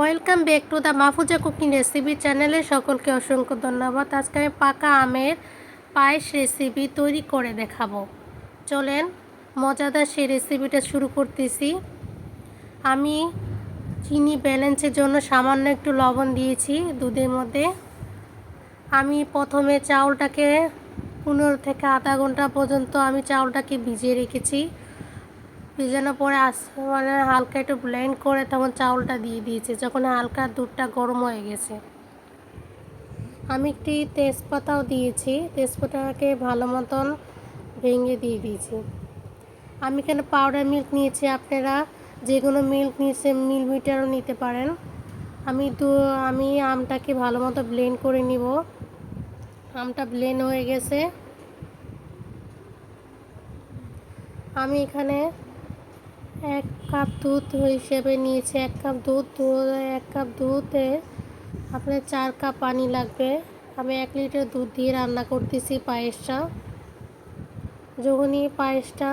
Welcome back to the Mahfuza cooking recipe চ্যানেলে সকলকে অসংখ্য ধন্যবাদ। আজকে আমি পাকা আমের পায়েস রেসিপি তৈরি করে দেখাবো। চলেন মজাদার সেই রেসিপিটা শুরু করতেছি। আমি চিনি ব্যালেন্সের জন্য সামান্য একটু লবণ দিয়েছি দুধের মধ্যে। আমি প্রথমে চাউলটাকে 15 থেকে আধা ঘন্টা পর্যন্ত আমি চাউলটাকে ভিজিয়ে রেখেছি। ভিজানোর পরে মানে হালকা একটু ব্লেন্ড করে তখন চাউলটা দিয়ে দিয়েছি যখন হালকা দুধটা গরম হয়ে গেছে। আমি একটি তেজপাতাও দিয়েছি, তেজপাতাকে ভালো মতন ভেঙে দিয়ে দিয়েছি। আমি এখানে পাউডার মিল্ক নিয়েছি, আপনারা যে কোনো মিল্ক নিয়েছে মিল মিটারও নিতে পারেন। আমি আমটাকে ভালো মতো ব্লেন্ড করে নিব। আমটা ব্লেন্ড হয়ে গেছে। আমি এখানে 1 কাপ দুধ হিসেবে নিয়েছি। 1 কাপ দুধে আপনার 4 কাপ পানি লাগবে। আমি 1 লিটার দুধ দিয়ে রান্না করতেছি পায়েসটা। যখনই পায়েসটা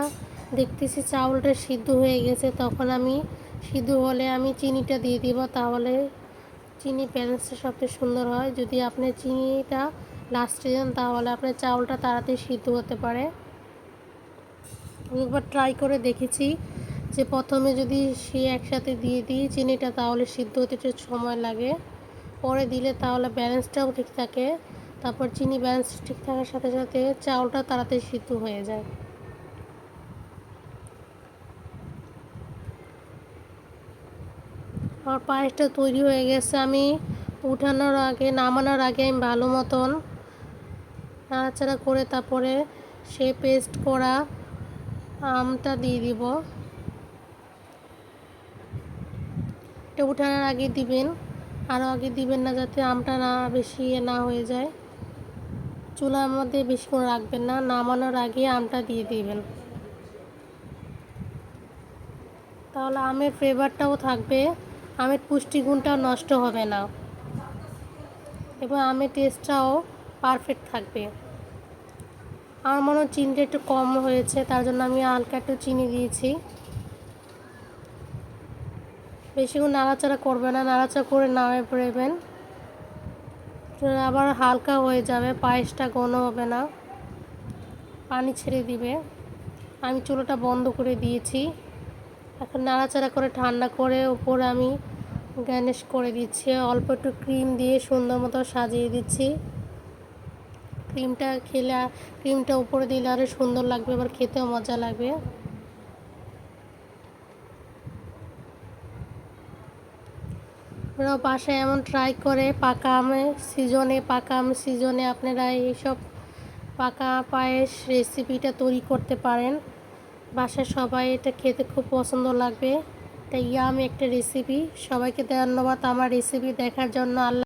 দেখতেছি চাউলটা সিদ্ধ হয়ে গেছে তখন আমি সিদ্ধ হলে আমি চিনিটা দিয়ে দিব, তাহলে চিনি ব্যালেন্সটা সবচেয়ে সুন্দর হয়। যদি আপনি চিনিটা লাস্টে দেন তাহলে আপনার চাউলটা তাড়াতাড়ি সিদ্ধ হতে পারে। আমি একবার ট্রাই করে দেখেছি যে প্রথমে যদি একসাথে দিয়ে দিই চিনিটা তাহলে সিদ্ধ হতে একটু সময় লাগে, পরে দিলে তাহলে ব্যালেন্সটাও ঠিক থাকে। তারপর চিনি ব্যালেন্স ঠিক থাকার সাথে সাথে চাউলটা তাড়াতাড়ি সিদ্ধ হয়ে যায়। আমার পায়েসটা তৈরি হয়ে গেছে। আমি নামানোর আগে আমি ভালো মতন নাড়াচাড়া করে তারপরে সে পেস্ট করা আমটা দিয়ে দিব। এটা উঠানোর আগে দিবেন, আরও আগে দিবেন না, যাতে আমটা বেশি না হয়ে যায়। চুলার মধ্যে বেশিক্ষণ রাখবেন না, নামানোর আগে আমটা দিয়ে দিবেন, তাহলে আমের ফ্লেভারটাও থাকবে, আমের পুষ্টিগুণটাও নষ্ট হবে না এবং আমের টেস্টটাও পারফেক্ট থাকবে। আমার মনে হয় চিনিটা একটু কম হয়েছে, তার জন্য আমি হালকা একটু চিনি দিয়েছি। বেশিক্ষণ নাড়াচাড়া করবে না, নাড়াচাড়া করে নামিয়ে ফেলবেন, আবার হালকা হয়ে যাবে, পায়েসটা ঘন হবে না, পানি ছেড়ে দিবে। আমি চুলাটা বন্ধ করে দিয়েছি। এখন নাড়াচাড়া করে ঠান্ডা করে উপরে আমি গার্নিশ করে দিচ্ছি, অল্প একটু ক্রিম দিয়ে সুন্দর মতো সাজিয়ে দিচ্ছি। ক্রিমটা উপরে দিলে আরও সুন্দর লাগবে, আবার খেতেও মজা লাগবে। আপনারা বাসায় এমন ট্রাই করে পাকা আমের সিজনে আপনারা এইসব পাকা পায়েস রেসিপিটা তৈরি করতে পারেন। বাসায় সবাই এটা খেতে খুব পছন্দ লাগবে। এটা ইয়ামি একটা রেসিপি। সবাইকে ধন্যবাদ আমার রেসিপি দেখার জন্য। আল্লাহ।